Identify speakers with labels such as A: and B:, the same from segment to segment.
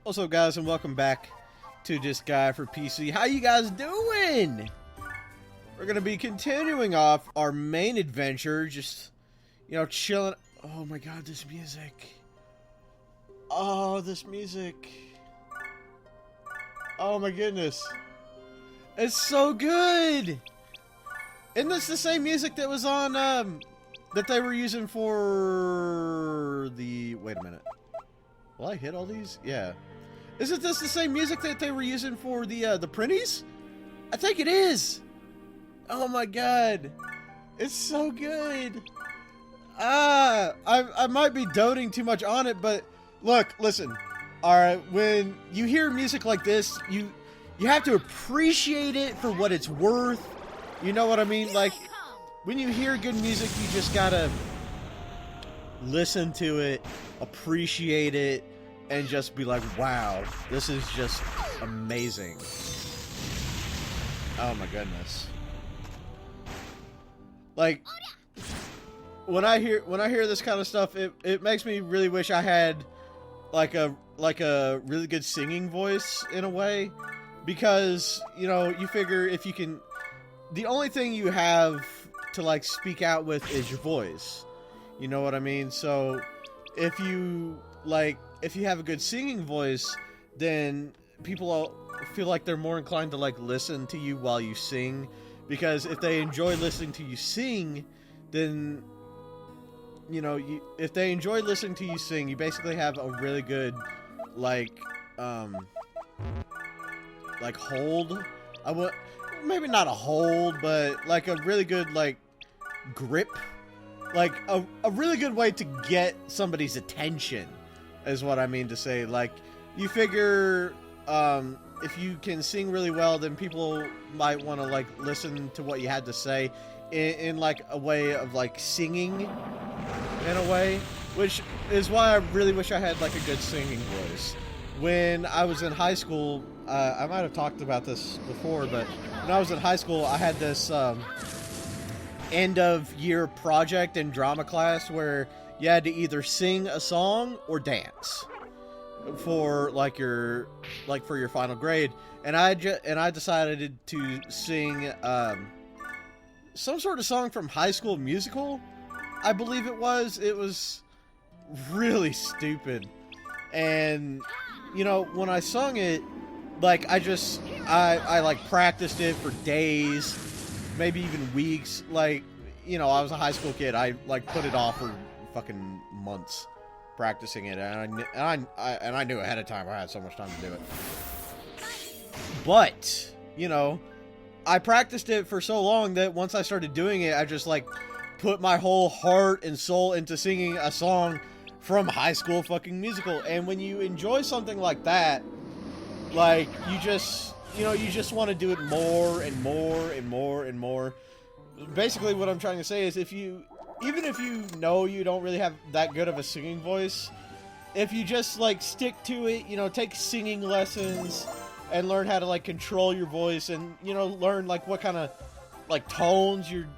A: What's up, guys, and welcome back to Disgaea for PC. How you guys doing? We're gonna be continuing off our main adventure, just, chilling. Oh my god, this music. Oh, this music. Oh my goodness. It's so good! Isn't this the same music that was on, that they were using for the... Wait a minute. Will I hit all these? Yeah. Isn't this the same music that they were using for the Printies? I think it is! Oh my god. It's so good. I might be doting too much on it, but look, listen. Alright, when you hear music like this, you have to appreciate it for what it's worth. You know what I mean? Like, when you hear good music, you just gotta listen to it, appreciate it, and just be like, wow, this is just amazing. Oh my goodness. Like, when I hear this kind of stuff, it makes me really wish I had like a really good singing voice in a way, because, you figure if you can, the only thing you have to like speak out with is your voice. You know what I mean? So if you have a good singing voice, then people feel like they're more inclined to like listen to you while you sing, because if they enjoy listening to you sing, then if they enjoy listening to you sing, you basically have a really good hold. Maybe not a hold, but like a really good grip, like a really good way to get somebody's attention is what I mean to say. Like, you figure if you can sing really well, then people might want to listen to what you had to say in like a way of singing in a way, which is why I really wish I had like a good singing voice. When I was in high school, I might have talked about this before, but when I was in high school, I had this end of year project in drama class where you had to either sing a song or dance for for your final grade, and I decided to sing some sort of song from High School Musical, I believe it was. It was really stupid, and when I sung it, I practiced it for days, maybe even weeks. I was a high school kid. I put it off for fucking months practicing it, and I knew ahead of time I had so much time to do it. But I practiced it for so long that once I started doing it, I just put my whole heart and soul into singing a song from High School fucking Musical. And when you enjoy something like that, you just want to do it more and more and more and more. Basically, what I'm trying to say is, even if you don't really have that good of a singing voice, if you just stick to it, take singing lessons and learn how to control your voice, and learn what kind of tones your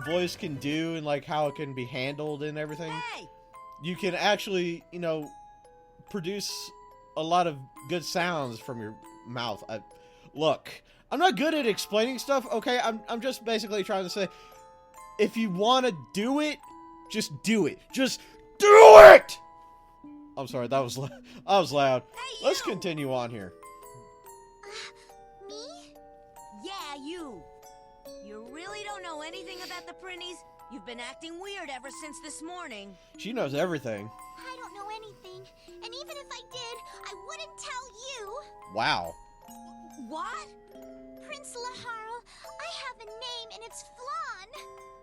A: voice can do, and how it can be handled and everything.
B: Hey!
A: You can actually produce a lot of good sounds from your mouth. Look, I'm not good at explaining stuff, okay? I'm just basically trying to say, if you want to do it, just do it. Just do it! I'm sorry, that was loud.
B: Hey,
A: Let's continue on here.
C: Me?
B: Yeah, you. You really don't know anything about the Printies? You've been acting weird ever since this morning.
A: She knows everything.
C: I don't know anything. And even if I did, I wouldn't tell you.
A: Wow.
B: What?
C: Prince Laharl, I have a name and it's Flan.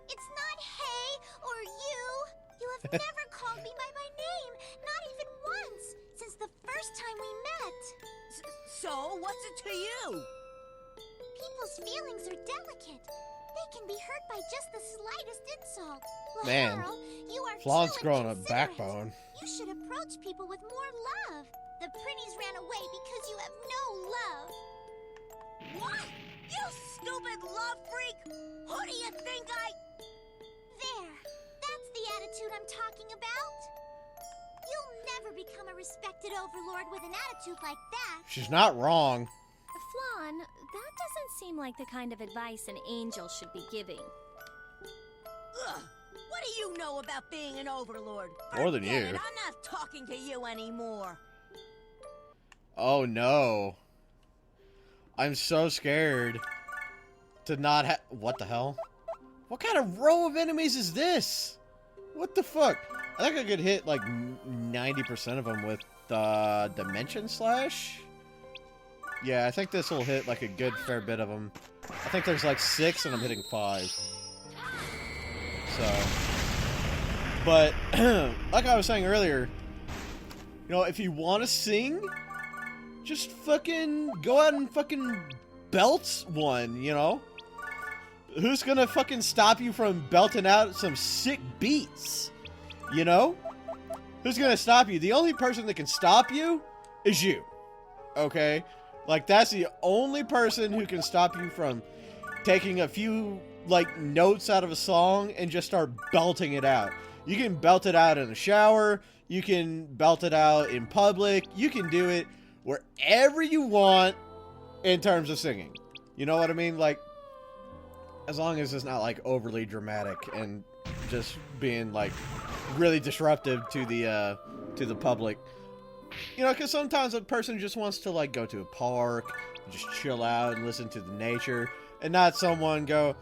C: It's not Hey or You. You have never called me by my name, not even once, since the first time we met.
B: So, what's it to you?
C: People's feelings are delicate. They can be hurt by just the slightest insult.
A: Man,
C: Laharl, you are
A: Flan's
C: too
A: growing a
C: inconsiderate.
A: backbone.
C: You should approach people with more love. The Printies ran away because you have no love.
B: What? You stupid love freak! Who do you think I...
C: There. That's the attitude I'm talking about. You'll never become a respected overlord with an attitude like that.
A: She's not wrong.
D: Flan, that doesn't seem like the kind of advice an angel should be giving.
B: Ugh. What do you know about being an overlord?
A: More than
B: Forget
A: you.
B: it, I'm not talking to you anymore.
A: Oh no. I'm so scared to not have. What the hell? What kind of row of enemies is this? What the fuck? I think I could hit like 90% of them with the Dimension Slash. Yeah, I think this will hit like a good fair bit of them. I think there's like 6 and I'm hitting 5. So, but like I was saying earlier, you know, if you want to sing, just fucking go out and fucking belt one, you know? Who's gonna fucking stop you from belting out some sick beats? You know? Who's gonna stop you? The only person that can stop you is you. Okay? Like, that's the only person who can stop you from taking a few, like, notes out of a song and just start belting it out. You can belt it out in the shower. You can belt it out in public. You can do it wherever you want in terms of singing. You know what I mean? Like, as long as it's not, like, overly dramatic and just being, like, really disruptive to the public. You know, because sometimes a person just wants to, like, go to a park, just chill out and listen to the nature, and not someone go,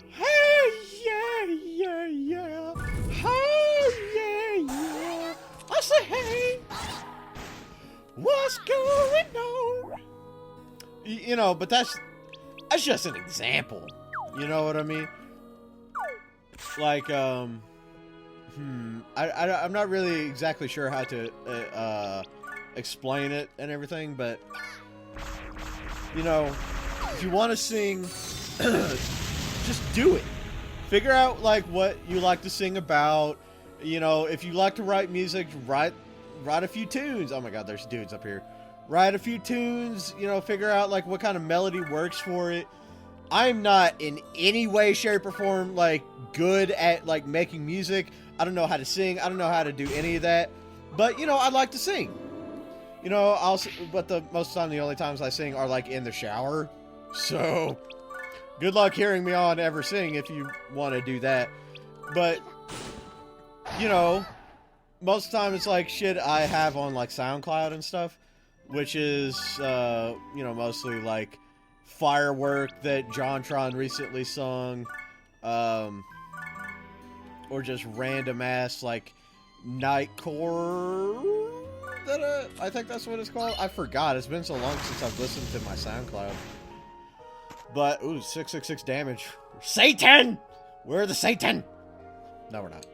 A: hey, yeah, yeah, yeah, hey, yeah, yeah, I say, hey, what's going on? You know, but that's just an example. You know what I mean? Like, I'm not really exactly sure how to explain it and everything, but, you know, if you want to sing, just do it. Figure out, like, what you like to sing about. You know, if you like to write music, write a few tunes. Oh my god, there's dudes up here. Write a few tunes, you know, figure out, like, what kind of melody works for it. I'm not in any way, shape, or form, like, good at, like, making music. I don't know how to sing. I don't know how to do any of that. But, you know, I like to sing. You know, but most of the time, the only times I sing are, like, in the shower. So, good luck hearing me on ever sing if you want to do that. But, you know, most of the time it's, like, shit I have on, like, SoundCloud and stuff. Which is, you know, mostly, like, Firework that JonTron recently sung. Or just random ass, like, Nightcore. I think that's what it's called. I forgot. It's been so long since I've listened to my SoundCloud. But, ooh, 666 damage. Satan! We're the Satan! No, we're not.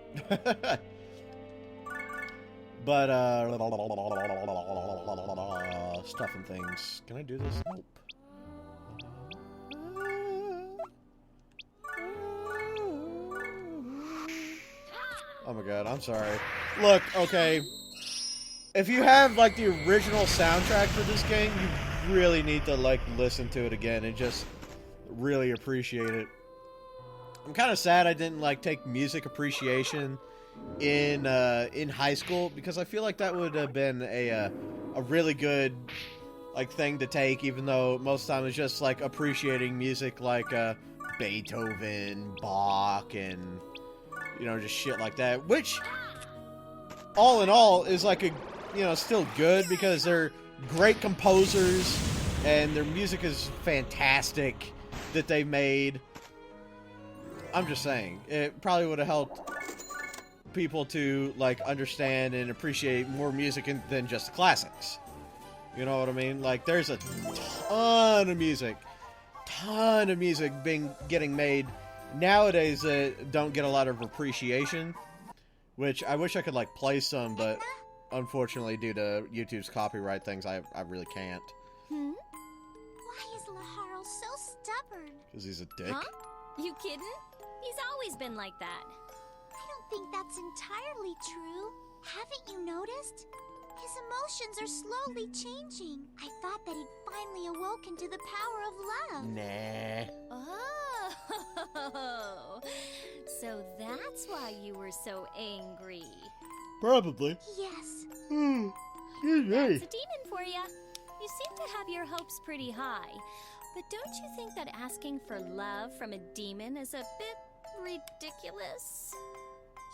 A: But, stuff and things. Can I do this? Nope. Oh my god, I'm sorry. Look, okay. If you have, like, the original soundtrack for this game, you really need to, like, listen to it again and just really appreciate it. I'm kind of sad I didn't, like, take music appreciation in high school, because I feel like that would have been a really good, like, thing to take, even though most of the time it's just, like, appreciating music like Beethoven, Bach, and, you know, just shit like that, which, all in all, is, like, a, you know, still good, because they're great composers, and their music is fantastic that they made. I'm just saying, it probably would have helped people to, like, understand and appreciate more music than just the classics. You know what I mean? Like, there's a ton of music getting made nowadays that don't get a lot of appreciation, which I wish I could, like, play some, but unfortunately, due to YouTube's copyright things, I really can't.
C: Why is Laharl so stubborn?
A: Because he's a dick.
D: Huh? You kidding? He's always been like that.
C: I don't think that's entirely true. Haven't you noticed? His emotions are slowly changing. I thought that he'd finally awoken to the power of love.
A: Nah.
D: Oh, so that's why you were so angry.
A: Probably.
C: Yes.
D: That's a demon for you. You seem to have your hopes pretty high. But don't you think that asking for love from a demon is a bit ridiculous?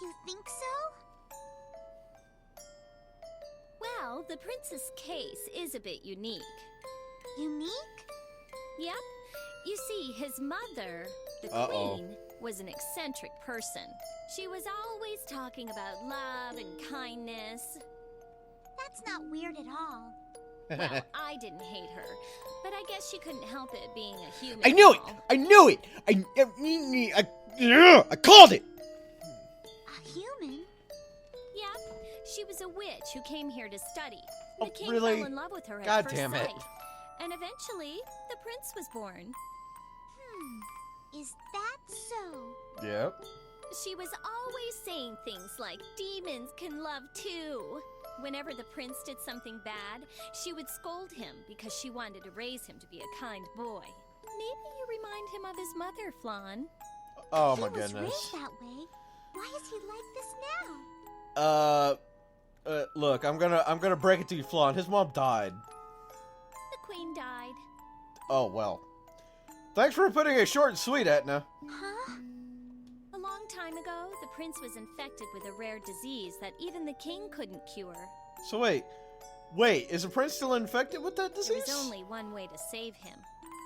C: You think so?
D: Well, the prince's case is a bit unique.
C: Unique?
D: Yep. You see, his mother, the queen, was an eccentric person. She was always talking about love and kindness.
C: That's not weird at all.
D: Well, I didn't hate her, but I guess she couldn't help it being a human.
A: I knew it! I knew it! I called it!
C: A human?
D: Yep. She was a witch who came here to study.
A: Oh,
D: The king
A: really?
D: fell in love with her at
A: God
D: first
A: damn it.
D: sight. And eventually, the prince was born.
C: Is that so?
A: Yep.
D: She was always saying things like, demons can love too. Whenever the prince did something bad, she would scold him because she wanted to raise him to be a kind boy. Maybe you remind him of his mother, Flan.
A: Oh
C: He
A: my
C: was
A: goodness.
C: raised that way. Why is he like this now?
A: Look, I'm gonna break it to you, Flan. His mom died.
D: The queen died.
A: Oh, well. Thanks for putting it short and sweet, Etna.
C: Huh?
D: A long time ago, the prince was infected with a rare disease that even the king couldn't cure.
A: So wait, is the prince still infected with that
D: There
A: disease?
D: was only one way to save him.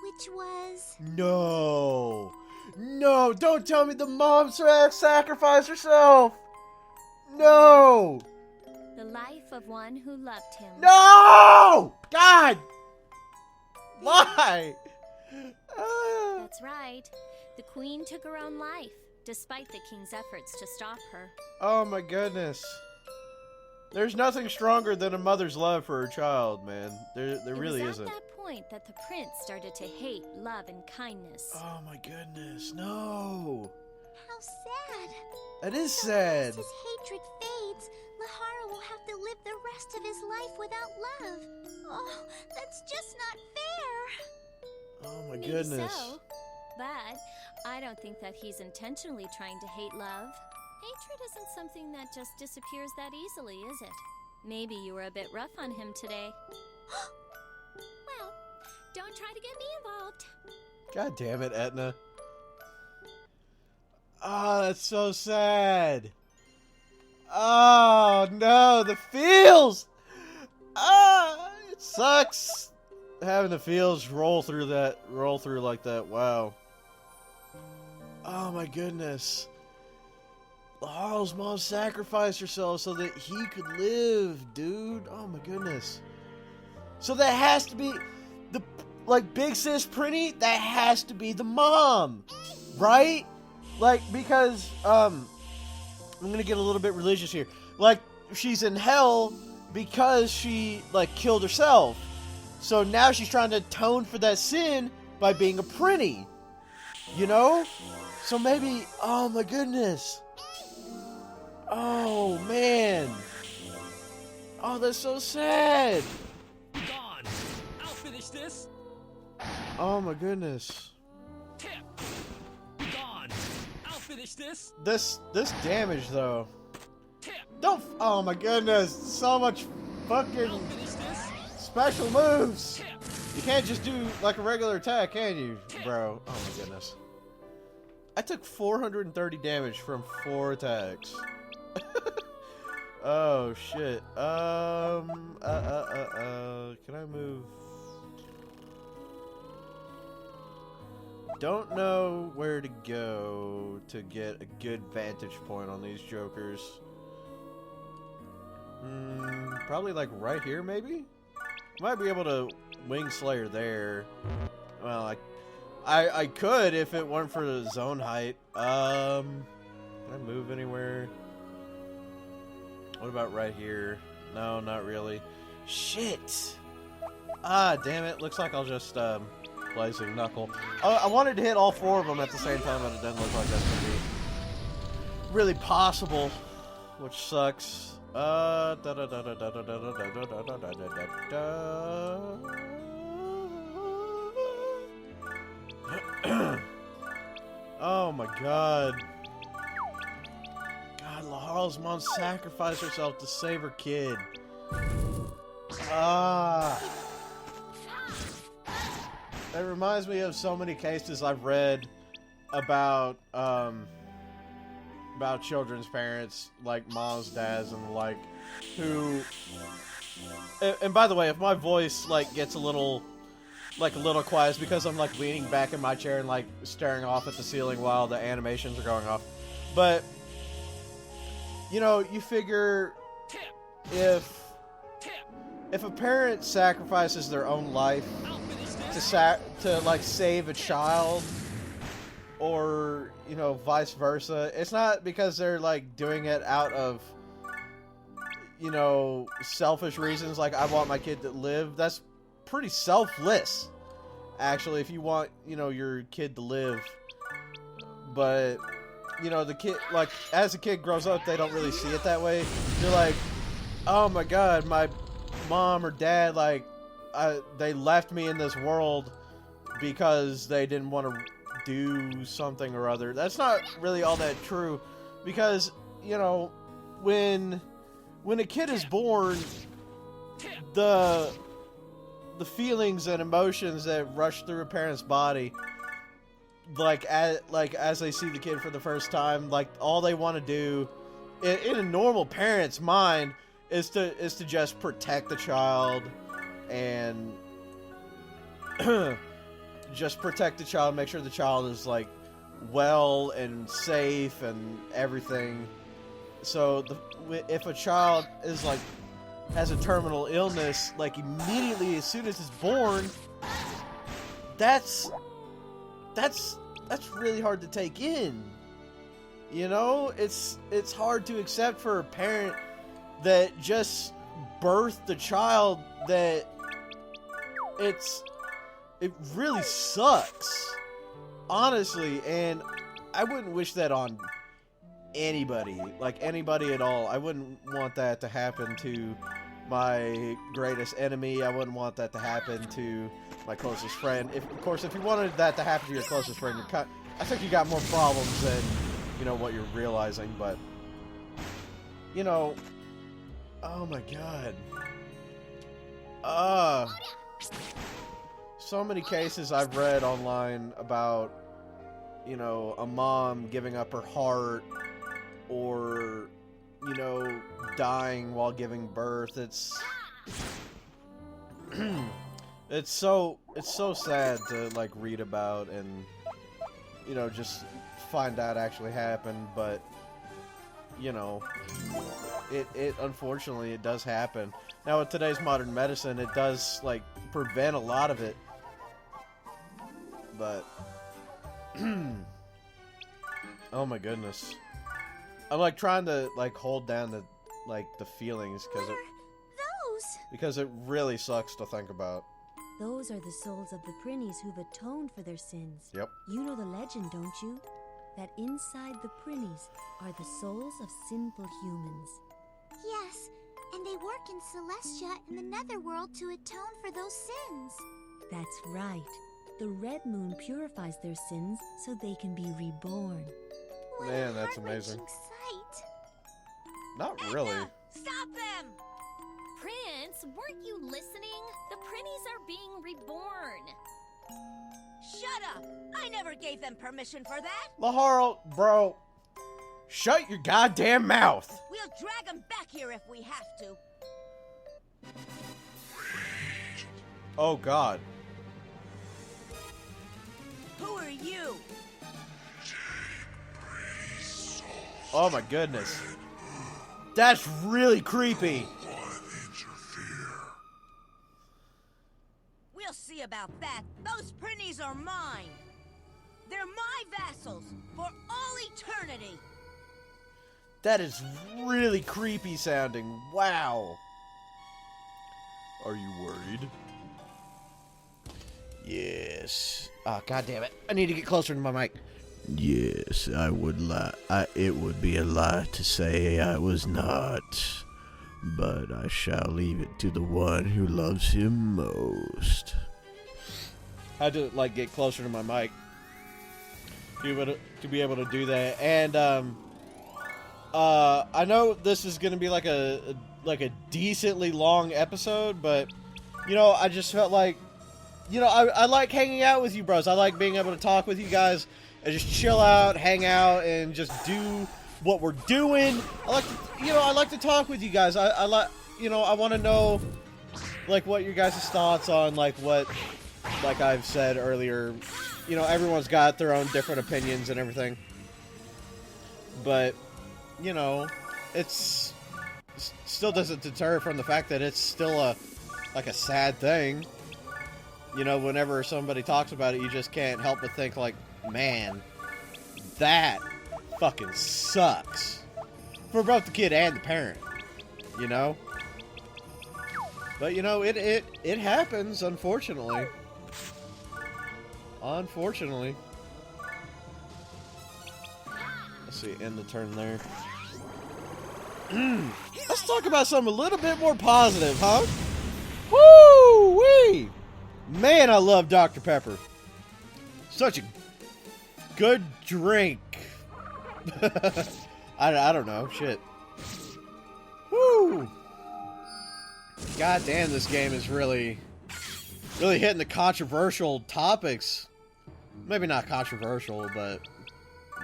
C: Which was...
A: No, don't tell me the mom sacrificed herself. No,
D: The life of one who loved him.
A: no, God, why?
D: That's right. The queen took her own life, despite the king's efforts to stop her.
A: Oh my goodness. There's nothing stronger than a mother's love for her child, man. There really
D: It was
A: isn't.
D: at that point that the prince started to hate love and kindness.
A: Oh my goodness, no.
C: How sad.
A: That is
C: So
A: sad.
C: As his hatred fades, Lahara will have to live the rest of his life without love. Oh, that's just not fair.
A: Oh my
D: Maybe
A: goodness.
D: so, but I don't think that he's intentionally trying to hate love. Hatred isn't something that just disappears that easily, is it? Maybe you were a bit rough on him today. Well, don't try to get me involved.
A: God damn it, Etna. Oh, that's so sad. Oh no, the feels. Ah, it sucks having the feels roll through like that. Wow. Oh my goodness. Laharl's mom sacrificed herself so that he could live, dude. Oh my goodness. So that has to be the, like, big sis Prinny, that has to be the mom, right? Like, because, I'm gonna get a little bit religious here. Like, she's in hell because she, like, killed herself. So now she's trying to atone for that sin by being a Prinny. You know? So maybe, oh my goodness. Oh, man. Oh, that's so sad.
E: Gone. I'll finish this.
A: Oh my goodness.
E: Tip. Gone. I'll finish this.
A: This damage though.
E: Tip.
A: Don't. Oh my goodness. So much
E: I'll
A: fucking
E: finish this.
A: special moves.
E: Tip.
A: You can't just do like a regular attack, can you, bro? Oh my goodness. I took 430 damage from 4 attacks. Oh shit. Can I move? Don't know where to go to get a good vantage point on these jokers. Probably like right here, maybe? Might be able to wing Slayer there. Well, I could if it weren't for the zone height. Can I move anywhere? What about right here? No, not really. Shit! Ah, damn it. Looks like I'll just, Blazing Knuckle. I wanted to hit all 4 of them at the same time, but it doesn't look like that's gonna be really possible, which sucks. Oh my god. God, Laharl's mom sacrificed herself to save her kid. Ah. That reminds me of so many cases I've read about children's parents, like moms, dads, and the like, who. And by the way, if my voice like gets a little quiet, it's because I'm like leaning back in my chair and like staring off at the ceiling while the animations are going off. But you know, you figure if a parent sacrifices their own life to like save a child, or you know, vice versa, it's not because they're like doing it out of, you know, selfish reasons, like I want my kid to live. That's pretty selfless, actually, if you want, you know, your kid to live. But you know, the kid, like, as the kid grows up, they don't really see it that way. They're like, oh my god, my mom or dad, like, they left me in this world because they didn't want to do something or other. That's not really all that true, because, you know, when a kid is born, the feelings and emotions that rush through a parent's body, like as they see the kid for the first time, like all they want to do in a normal parent's mind is to just protect the child and just protect the child, make sure the child is like well and safe and everything. So if a child is like has a terminal illness, like immediately as soon as it's born, that's really hard to take in. You know, it's hard to accept for a parent that just birthed a child that it really sucks, honestly, and I wouldn't wish that on anybody, like anybody at all. I wouldn't want that to happen to my greatest enemy. I wouldn't want that to happen to my closest friend. Of course, if you wanted that to happen to your closest friend, I think you got more problems than, you know, what you're realizing. But, you know, oh my god, so many cases I've read online about, you know, a mom giving up her heart, or, you know, dying while giving birth. It's so sad to like read about and, you know, just find out actually happened. But, you know, it unfortunately it does happen. Now with today's modern medicine, it does like prevent a lot of it. But oh my goodness, I'm like trying to like hold down the feelings because it really sucks to think about.
F: Those are the souls of the Prinnies who've atoned for their sins.
A: Yep.
F: You know the legend, don't you? That inside the Prinnies are the souls of sinful humans.
C: Yes, and they work in Celestia and the Netherworld to atone for those sins.
F: That's right. The Red Moon purifies their sins so they can be reborn.
C: What
A: Man,
C: a
A: that's amazing.
C: heart-wrenching sight.
A: Not really.
B: Edna, stop them!
D: Prince, weren't you listening? The Prinnies are being reborn.
B: Shut up! I never gave them permission for that!
A: Laharl, bro, shut your goddamn mouth.
B: We'll drag them back here if we have to.
A: Oh god.
B: Who are you?
A: Oh my goodness. That's really creepy.
B: We'll see about that. Those Prinnies are mine. They're my vassals for all eternity.
A: That is really creepy sounding. Wow. Are you worried? Yes. Oh, god damn it. I need to get closer to my mic. Yes, I would lie. It would be a lie to say I was not but I shall leave it to the one who loves him most. I had to like get closer to my mic to be able to do that, and I know this is gonna be like a decently long episode, but you know, I just felt like, you know, I like hanging out with you bros. I like being able to talk with you guys and just chill out, hang out, and just do what we're doing. I like to talk with you guys. I like, you know, I want to know like what your guys' thoughts on like what, like I've said earlier, you know, everyone's got their own different opinions and everything, but you know, it's still doesn't deter from the fact that it's still a sad thing. You know, whenever somebody talks about it, you just can't help but think like, man, that fucking sucks for both the kid and the parent, you know? But you know, it happens, unfortunately. Unfortunately. Let's see, end the turn there. Let's talk about something a little bit more positive, huh? Woo-wee! Man, I love Dr. Pepper. Such a good drink. I don't know. Shit. Woo! God damn, this game is really hitting the controversial topics. Maybe not controversial, but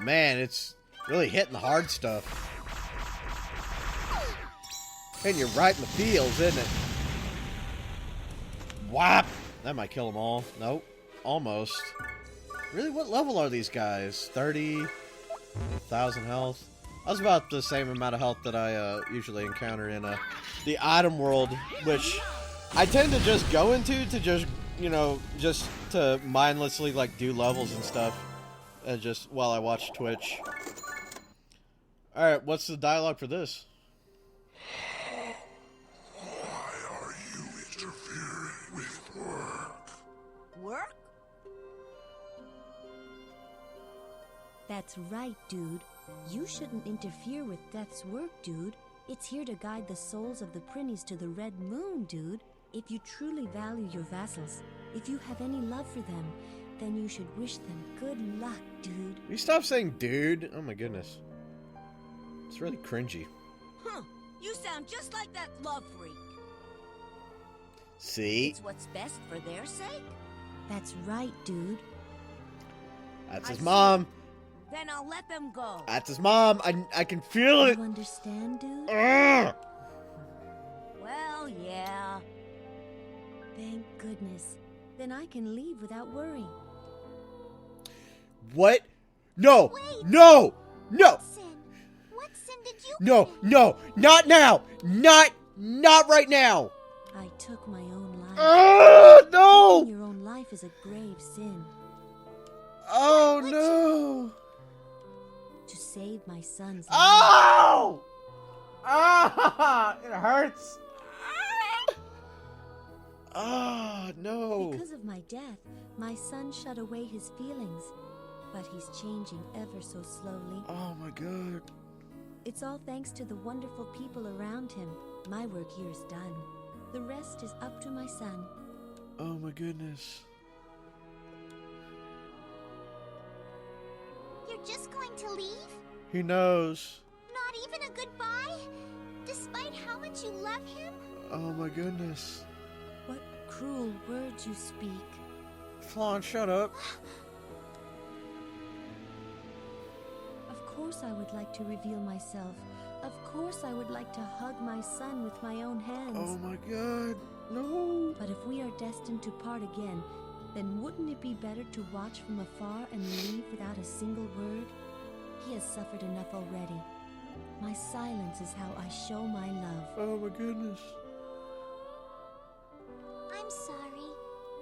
A: man, it's really hitting the hard stuff. Hitting you right in the feels, isn't it? Whap! That might kill them all. Nope. Almost. Really, what level are these guys? 30,000 health? That was about the same amount of health that I usually encounter in the item world, which I tend to just go into to just, you know, just to mindlessly, like, do levels and stuff. Just while I watch Twitch. Alright, what's the dialogue for this?
B: Work?
F: That's right, dude. You shouldn't interfere with Death's work, dude. It's here to guide the souls of the Prinnies to the Red Moon, dude. If you truly value your vassals, if you have any love for them, then you should wish them good luck, dude.
A: You stop saying dude? Oh my goodness. It's really cringy.
B: Huh. You sound just like that love freak.
A: See?
B: It's what's best for their sake?
F: That's right, dude.
A: That's
B: I
A: his
B: see.
A: mom.
B: Then I'll let them go.
A: That's his mom. I can feel it.
F: You understand, dude?
A: Ugh.
B: Well, yeah.
F: Thank goodness. Then I can leave without worry.
A: What? No.
C: Wait.
A: No. No.
C: Sin. What sin did you
A: No.
C: commit?
A: No. Not now. Not right now.
F: I took my own life.
A: No.
F: Taking your own life is a grave sin.
A: Oh no.
F: To save my son's life.
A: Oh. Ah! It hurts. Ah, no.
F: Because of my death, my son shut away his feelings. But he's changing ever so slowly.
A: Oh my god.
F: It's all thanks to the wonderful people around him. My work here is done. The rest is up to my son.
A: Oh my goodness.
C: You're just going to leave?
A: He knows.
C: Not even a goodbye? Despite how much you love him?
A: Oh my goodness.
F: What cruel words you speak.
A: Flan, shut up.
F: Of course I would like to reveal myself. Of course I would like to hug my son with my own hands.
A: Oh my god. No.
F: But if we are destined to part again, then wouldn't it be better to watch from afar and leave without a single word? He has suffered enough already. My silence is how I show my love.
A: Oh my goodness.
C: I'm sorry.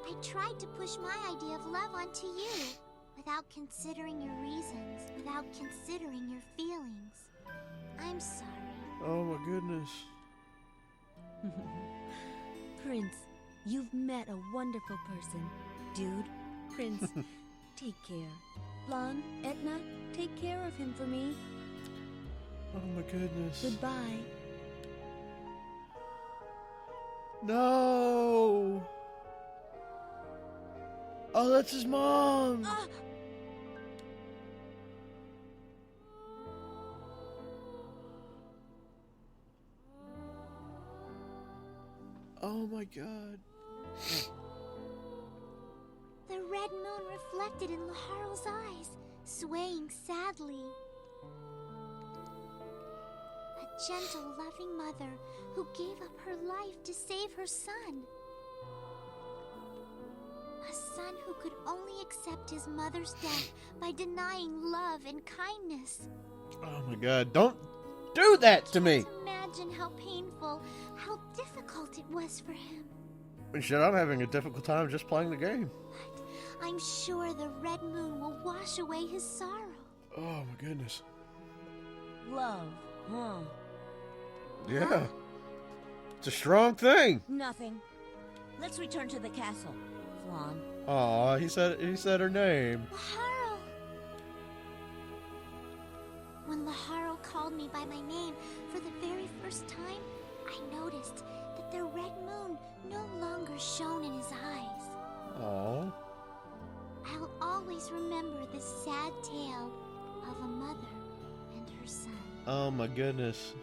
C: I tried to push my idea of love onto you, without considering your reasons, without considering your feelings. I'm sorry.
A: Oh my goodness.
F: Prince, you've met a wonderful person. Dude, Prince, take care. Lon, Etna, take care of him for me.
A: Oh my goodness.
F: Goodbye.
A: No. Oh, that's his mom. Oh my god.
C: The red moon reflected in Laharl's eyes, swaying sadly. A gentle, loving mother who gave up her life to save her son. A son who could only accept his mother's death by denying love and kindness.
A: Oh my god, don't do that to me!
C: Imagine how painful, how difficult it was for him.
A: Shit, I'm having a difficult time just playing the game.
C: But I'm sure the red moon will wash away his sorrow.
A: Oh my goodness.
B: Love, huh?
A: Yeah. It's a strong thing.
B: Nothing. Let's return to the castle, Flan.
A: Aw, he said her name.
C: Laharl! When Laharl called me by my name for the very first time, I noticed that the red moon no longer shone in his eyes.
A: Aw.
C: I'll always remember this sad tale of a mother and her son.
A: Oh my goodness.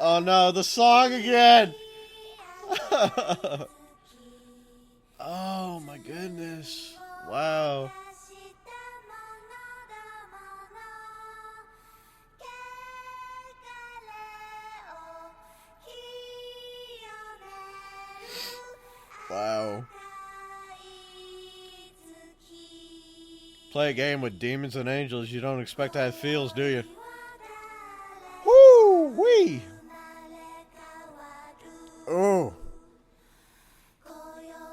A: Oh no, the song again! Oh my goodness. Wow. Wow. Play a game with demons and angels, you don't expect to have feels, do you? Woo wee! Oh.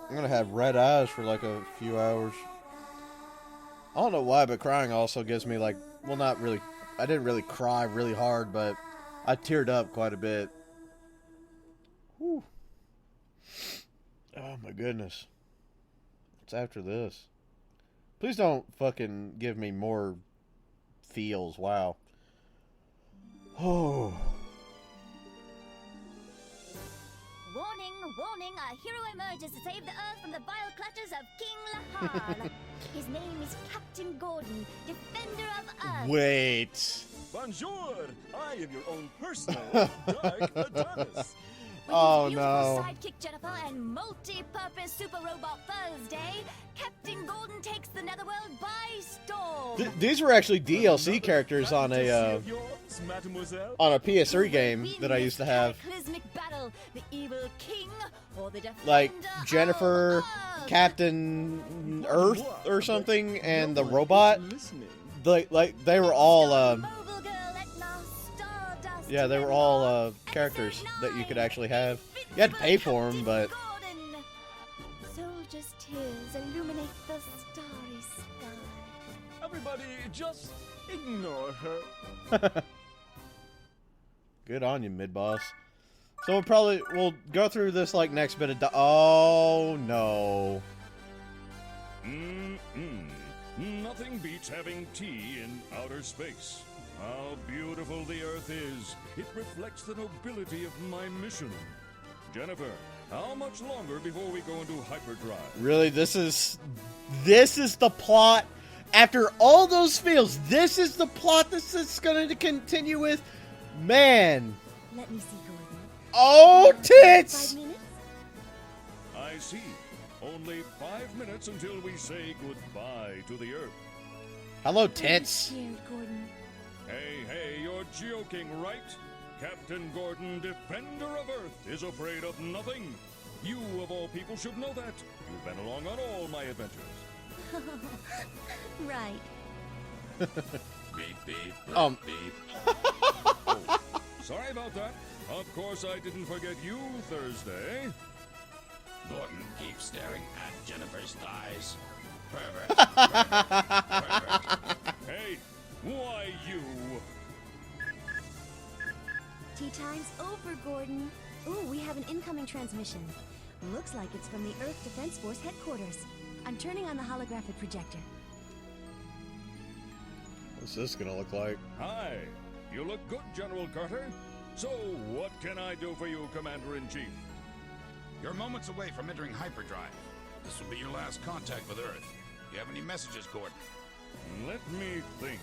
A: I'm gonna have red eyes for like a few hours. I don't know why, but crying also gives me like, well, not really. I didn't really cry really hard, but I teared up quite a bit. Whew. Oh my goodness. What's after this? Please don't fucking give me more feels. Wow. Oh.
D: Warning, warning, a hero emerges to save the Earth from the vile clutches of King Laharl. His name is Captain Gordon, defender of Earth.
A: Wait.
G: Bonjour! I am your own personal Dark Adonis.
D: With
A: Oh
D: his beautiful
A: no.
D: sidekick Jennifer and multi-purpose super robot Thursday, Captain Gordon takes the netherworld by storm.
A: These were actually DLC characters on a
G: Of yours, mademoiselle?
A: on a PS3 game that I used to have.
D: Cataclysmic battle, the evil king or the defender
A: Like
D: of
A: Jennifer,
D: Earth.
A: Captain Earth or something, and the robot.
G: Listening.
A: They were all
D: Mobile girl Etna, Stardust,
A: yeah, they were all characters that you could actually have. You had to pay for them, but
D: Gordon. Soldiers' tears illuminate the starry sky.
G: Everybody, just ignore her.
A: good on you, mid-boss. So we'll go through this like next bit of oh no.
G: Nothing beats having tea in outer space. How beautiful the Earth is. It reflects the nobility of my mission. Jennifer, how much longer before we go into hyperdrive?
A: Really, this is the plot. After all those feels, this is the plot this is going to continue with. Man.
F: Let me see, Gordon.
A: Oh,
F: 5
A: tits!
F: minutes?
G: I see. Only 5 minutes until we say goodbye to the Earth.
A: Hello,
F: Don't be
A: tits.
F: scared, Gordon.
G: Hey, you're joking, right? Captain Gordon, defender of Earth, is afraid of nothing. You, of all people, should know that. You've been along on all my adventures.
F: Right.
G: Beep, beep,
A: Beep.
G: Oh, sorry about that. Of course, I didn't forget you, Thursday.
H: Gordon keeps staring at Jennifer's thighs. Pervert.
G: Hey, why you?
F: Tea time's over, Gordon. Ooh, we have an incoming transmission. Looks like it's from the Earth Defense Force headquarters. I'm turning on the holographic projector.
A: What's this gonna look like?
G: Hi. You look good, General Carter. So, what can I do for you, Commander-in-Chief?
H: You're moments away from entering hyperdrive. This will be your last contact with Earth. Do you have any messages, Gordon?
G: Let me think.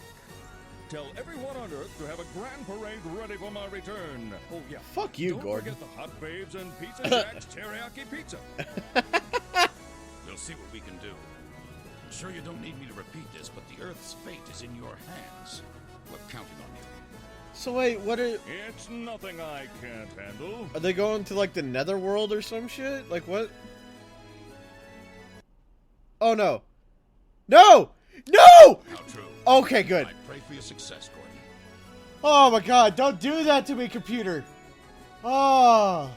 G: Tell everyone on Earth to have a grand parade ready for my return. Oh, yeah.
A: Fuck you,
G: Don't
A: Gordon.
G: forget the Hot Babes and Pizza Jack's teriyaki pizza.
H: We'll see what we can do. I'm sure you don't need me to repeat this, but the Earth's fate is in your hands. We're counting on you.
A: So wait, what are
G: It's nothing I can't handle.
A: they going to like the netherworld or some shit? Like what? Oh no. No! No!
H: How true.
A: Okay, good.
H: I pray for your success, Gordon.
A: Oh my god, don't do that to me, computer. Oh.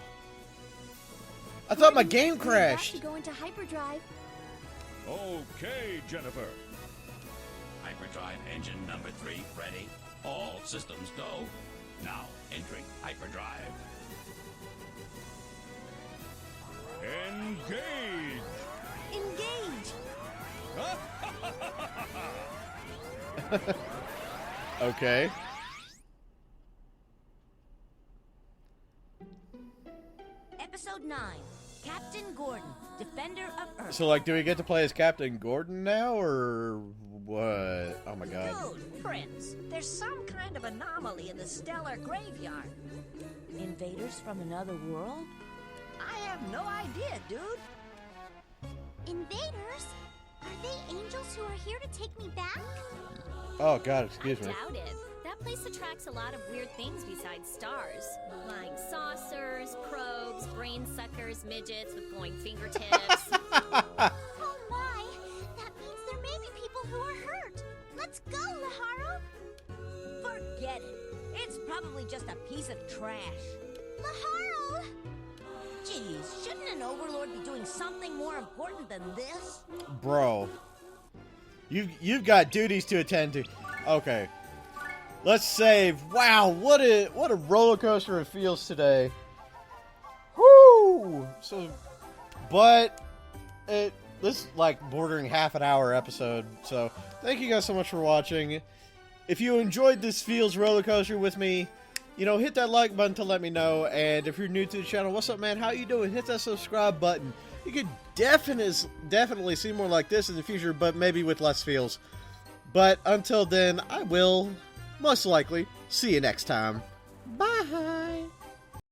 A: I thought my game crashed.
F: To go into hyperdrive.
G: Okay, Jennifer.
H: Hyperdrive engine number 3 ready. All systems go. Now entering hyperdrive.
G: Engage.
B: Engage!
A: Okay.
B: Episode 9. Captain Gordon, Defender of Earth.
A: So like, do we get to play as Captain Gordon now, or what? Oh my god.
I: Dude, Prince, there's some kind of anomaly in the stellar graveyard.
B: Invaders from another world?
I: I have no idea, dude.
C: Invaders? Are they angels who are here to take me back?
A: Oh god, excuse me.
D: I doubt it. That place attracts a lot of weird things besides stars. Flying saucers, probes, brain suckers, midgets with glowing fingertips.
C: Oh my! That means there may be people who are hurt. Let's go, Laharu!
B: Forget it. It's probably just a piece of trash.
C: Laharu!
B: Geez, shouldn't an overlord be doing something more important than this?
A: Bro. You've got duties to attend to. Okay. Let's save. Wow, what a roller coaster it feels today. Whoo! So, but this is like bordering half an hour episode. So, thank you guys so much for watching. If you enjoyed this Feels roller coaster with me, you know, hit that like button to let me know. And if you're new to the channel, what's up, man? How you doing? Hit that subscribe button. You could definitely see more like this in the future, but maybe with less feels. But until then, I will most likely see you next time. Bye.